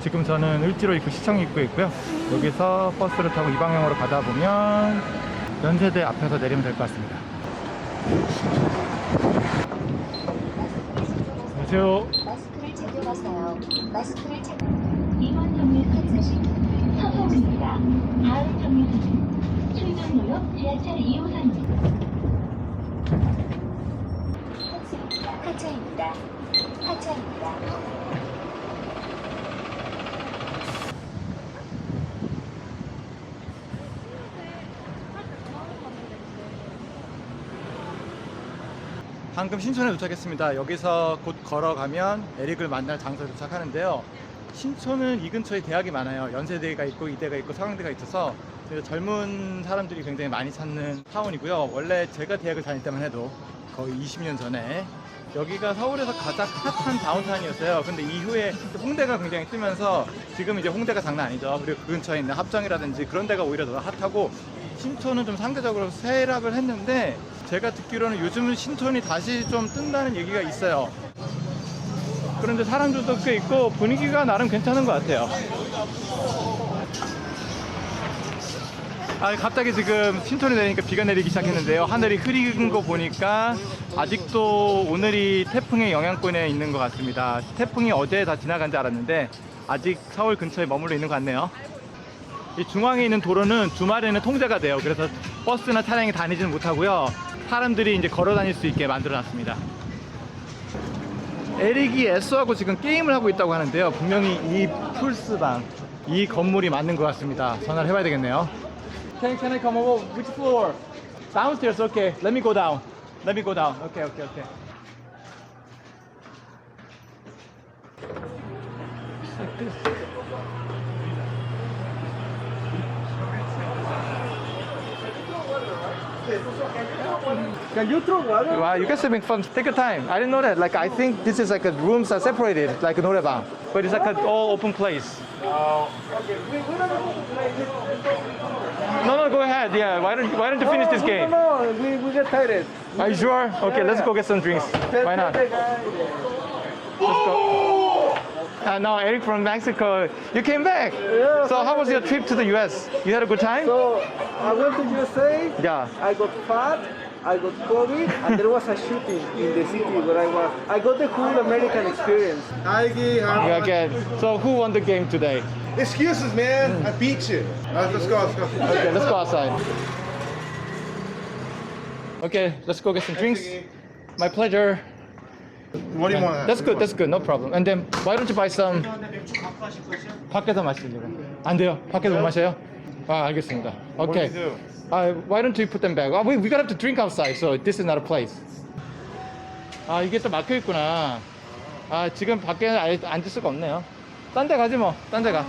지금 저는 을지로 입구 시청 입구에 있고요. 여기서 버스를 타고 이 방향으로 가다 보면 연세대 앞에서 내리면 될 것 같습니다. 안녕하세요. 마스크를 착용하세요. 마스크를 착용. 이번 정류 칸사신 서서입니다. 다음 정류소는 충정로역 지하철 2호선입니다. 하차입니다. 하차입니다. 방금 신촌에 도착했습니다. 여기서 곧 걸어가면 에릭을 만날 장소에 도착하는데요. 신촌은 이 근처에 대학이 많아요. 연세대가 있고 이대가 있고 서강대가 있어서 젊은 사람들이 굉장히 많이 찾는 타운이고요. 원래 제가 대학을 다닐 때만 해도 거의 20년 전에 여기가 서울에서 가장 핫한 다운타운이었어요. 근데 이후에 홍대가 굉장히 뜨면서 지금 이제 홍대가 장난 아니죠. 그리고 그 근처에 있는 합정이라든지 그런 데가 오히려 더 핫하고, 신촌은 좀 상대적으로 쇠락을 했는데 제가 듣기로는 요즘은 신촌이 다시 좀 뜬다는 얘기가 있어요. 그런데 사람들도 꽤 있고 분위기가 나름 괜찮은 것 같아요. 갑자기 지금 신촌에 내리니까 비가 내리기 시작했는데요. 하늘이 흐린 거 보니까 아직도 오늘이 태풍의 영향권에 있는 것 같습니다. 태풍이 어제 다 지나간 줄 알았는데 아직 서울 근처에 머물러 있는 것 같네요. 이 중앙에 있는 도로는 주말에는 통제가 돼요. 그래서 버스나 차량이 다니지는 못하고요. 사람들이 이제 걸어 다닐 수 있게 만들어 놨습니다. 에릭이 애써하고 지금 게임을 하고 있다고 하는데요. 분명히 이 풀스방, 이 건물이 맞는 것 같습니다. 전화를 해봐야 되겠네요. Can I come over? Which floor? Downstairs. Okay. Let me go down. Let me go down. Okay. Like this. Can you throw water? Wow, you guys are having fun. Take your time. I didn't know that. Like, I think this is like a rooms are separated, like a norebang, but it's like an all open place. Okay, we're not going to play this. No, go ahead. Yeah, why don't you finish this game? No, we get tired. Are you sure? Okay, let's go get some drinks. Why not? Let's go. No, Eric from Mexico. You came back. Yeah, So how was your trip to the US? You had a good time? So I went to USA. Yeah. I got fat. I got COVID, and there was a shooting in the city where I was. I got the whole American experience. Okay. So who won the game today? Excuses, man. I beat you. Let's go. Okay, let's go outside. Okay, let's go get some drinks. My pleasure. What do you want? That's good, no problem. And then why don't you buy some? 밖에서 마시려고. 안 돼요. 밖에서 못 마셔요? 알겠습니다. Okay. What do you do? Why don't you put them back? We gotta have to drink outside, so this is not a place. 이게 또 막혀 있구나. 지금 밖에 아예 앉을 수가 없네요. 딴 데 가지 뭐. 딴 데 가.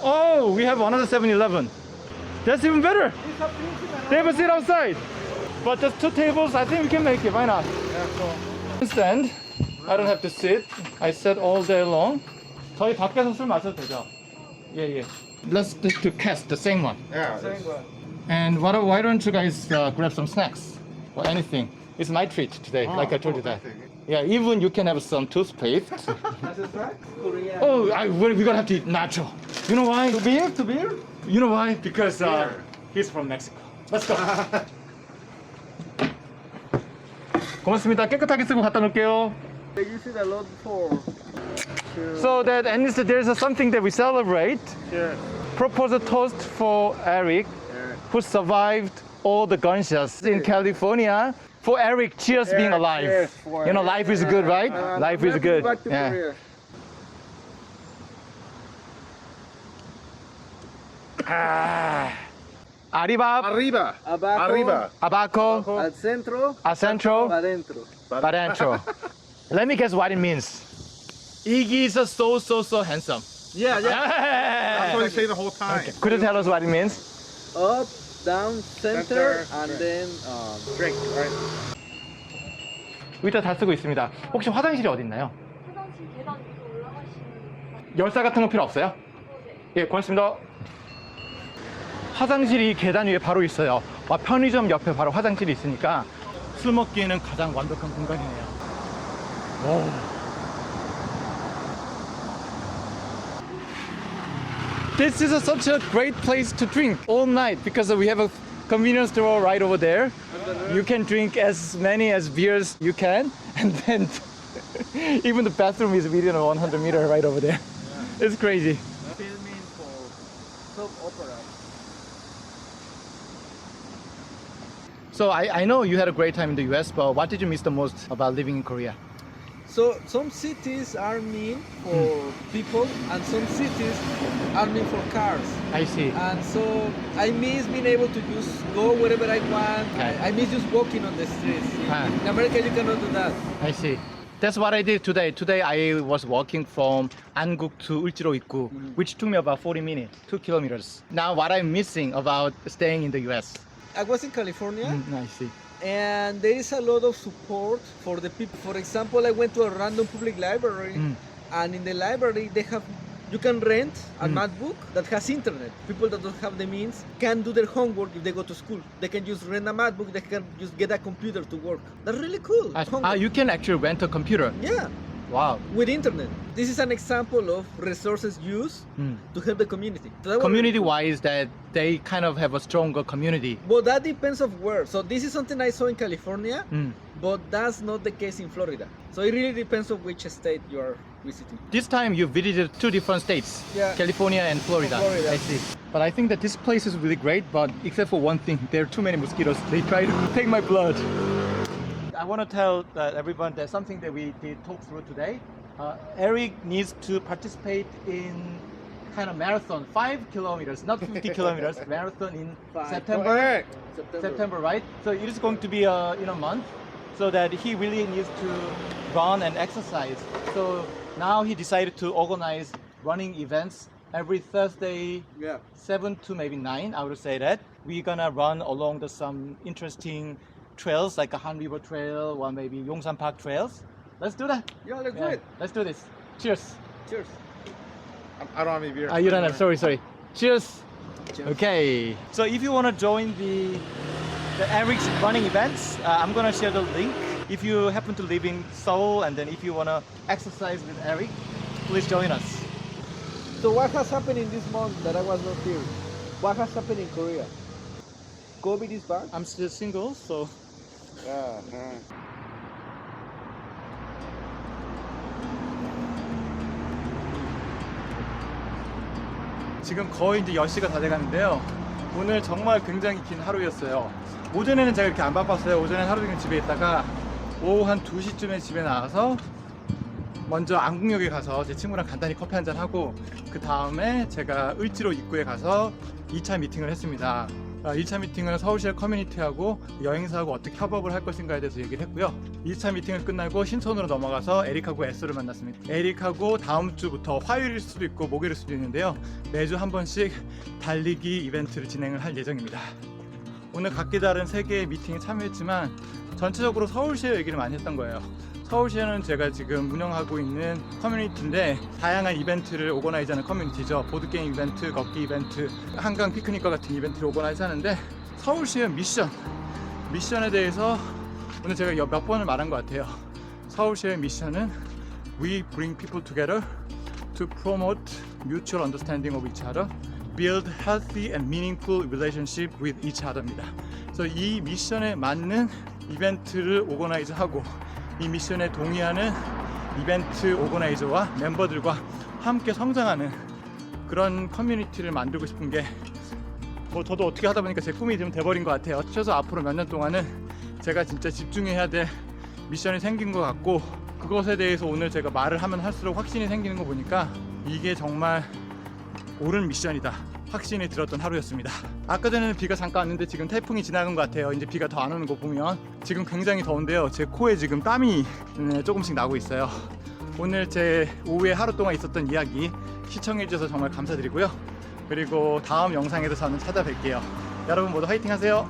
Oh, we have another 7-Eleven. That's even better. They have a seat outside. But just 2 tables, I think we can make it. Why not? Stand. I don't have to sit. I sat all day long. 저희 밖에서 술 마셔도 되죠? 예. Let's do cast the same one. Yeah. And why don't you guys grab some snacks or anything? It's my treat today, like I told you that. Yeah, even you can have some toothpaste. Korea. Oh, we're gonna have to eat nacho. You know why? To beer? You know why? Because he's from Mexico. Let's go. 고맙습니다. 깨끗하게 쓰고 갖다 놓을게요. They use it a lot for. So that, and there's something that we celebrate. Yeah. Propose a toast for Eric, who survived all the gunshots in California. For Eric, cheers being alive. Yes, for You know, life is good, right? Life is good. Back to Korea. Arriba, Arriba. Abajo. Arriba. abaco, Al centro. acentro, Adentro. adentro. Let me guess what it means. Iggy is so handsome. Yeah. That's what they say the whole time. Could you tell us what it means? Up, down, center, and then Drink, right? 의자 다 쓰고 있습니다. 혹시 화장실이 어디 있나요? 화장실 계단 위로 올라가시는 열쇠 같은 거 필요 없어요? 예, 고맙습니다. 화장실이 계단 위에 바로 있어요. 편의점 옆에 바로 화장실이 있으니까 술 먹기에는 가장 완벽한 공간이네요. 오. This is such a great place to drink all night because we have a convenience store right over there. You can drink as many as beers you can, and then even the bathroom is within 100 meters right over there. It's crazy. Filming for soap opera. So I know you had a great time in the US, but what did you miss the most about living in Korea? So some cities are meant for people and some cities are meant for cars. I see. And so I miss being able to just go wherever I want. Okay. I miss just walking on the streets. Ah. In America you cannot do that. I see. That's what I did today. Today I was walking from Anguk to Uljiroikgu, which took me about 40 minutes, 2 kilometers. Now what I'm missing about staying in the US? I was in California. I see. And there is a lot of support for the people. For example, I went to a random public library, and in the library you can rent a notebook that has internet. People that don't have the means can do their homework if they go to school. They can just rent a notebook, they can just get a computer to work. That's really cool. You can actually rent a computer. Yeah, Wow. with internet. This is an example of resources used to help the community. So that was- Community-wise, that they kind of have a stronger community. But that depends of where. So this is something I saw in California, but that's not the case in Florida. So it really depends on which state you are visiting. This time you visited 2 different states, Yeah. California and Florida. Florida. I see. But I think that this place is really great, but except for one thing, there are too many mosquitoes. They try to take my blood. I want to tell everyone there's something that we did talk through today. Eric needs to participate in kind of marathon, 5 kilometers, not 50 kilometers, marathon in September. September, right? So it is going to be in a month, so that he really needs to run and exercise. So now he decided to organize running events every Thursday, Yeah. 7 to maybe 9, I would say that. We're gonna run along some interesting trails like a Han River Trail or maybe Yongsan Park trails. Let's do that. Yeah, let's do Yeah, it. let's do this. Cheers. Cheers. I don't have any beer. You don't have, sorry. Cheers. Cheers. Okay. So if you want to join the Eric's running events, I'm gonna share the link. If you happen to live in Seoul and then if you wanna exercise with Eric, please join us. So what has happened in this month that I was not here? What has happened in Korea? COVID is back? I'm still single, so 지금 거의 이제 10시가 다 돼가는데요. 오늘 정말 굉장히 긴 하루였어요. 오전에는 제가 이렇게 안 바빴어요. 오전에는 하루 종일 집에 있다가 오후 한 2시쯤에 집에 나와서 먼저 안국역에 가서 제 친구랑 간단히 커피 한잔 하고 그 다음에 제가 을지로 입구에 가서 2차 미팅을 했습니다. 1차 미팅은 서울시의 커뮤니티하고 여행사하고 어떻게 협업을 할 것인가에 대해서 얘기를 했고요. 2차 미팅을 끝나고 신촌으로 넘어가서 에릭하고 에스를 만났습니다. 에릭하고 다음 주부터 화요일일 수도 있고 목요일일 수도 있는데요. 매주 한 번씩 달리기 이벤트를 진행을 할 예정입니다. 오늘 각기 다른 3개의 미팅에 참여했지만 전체적으로 서울시의 얘기를 많이 했던 거예요. 서울시에는 제가 지금 운영하고 있는 커뮤니티인데 다양한 이벤트를 오거나이즈하는 커뮤니티죠. 보드게임 이벤트, 걷기 이벤트, 한강 피크닉과 같은 이벤트를 오거나이즈 하는데 서울시의 미션에 대해서 오늘 제가 몇 번을 말한 것 같아요. 서울시의 미션은 We bring people together to promote mutual understanding of each other, build healthy and meaningful relationship with each other입니다. 그래서 이 미션에 맞는 이벤트를 오거나이즈하고 이 미션에 동의하는 이벤트 오거나이저와 멤버들과 함께 성장하는 그런 커뮤니티를 만들고 싶은 게 저도 어떻게 하다 보니까 제 꿈이 좀 돼버린 것 같아요. 최소 앞으로 몇 년 동안은 제가 진짜 집중해야 될 미션이 생긴 것 같고 그것에 대해서 오늘 제가 말을 하면 할수록 확신이 생기는 거 보니까 이게 정말 옳은 미션이다 확신이 들었던 하루였습니다. 아까 전에는 비가 잠깐 왔는데 지금 태풍이 지나간 것 같아요. 이제 비가 더 안 오는 거 보면 지금 굉장히 더운데요. 제 코에 지금 땀이 조금씩 나고 있어요. 오늘 제 오후에 하루 동안 있었던 이야기 시청해 주셔서 정말 감사드리고요. 그리고 다음 영상에서 저는 찾아뵐게요. 여러분 모두 화이팅 하세요.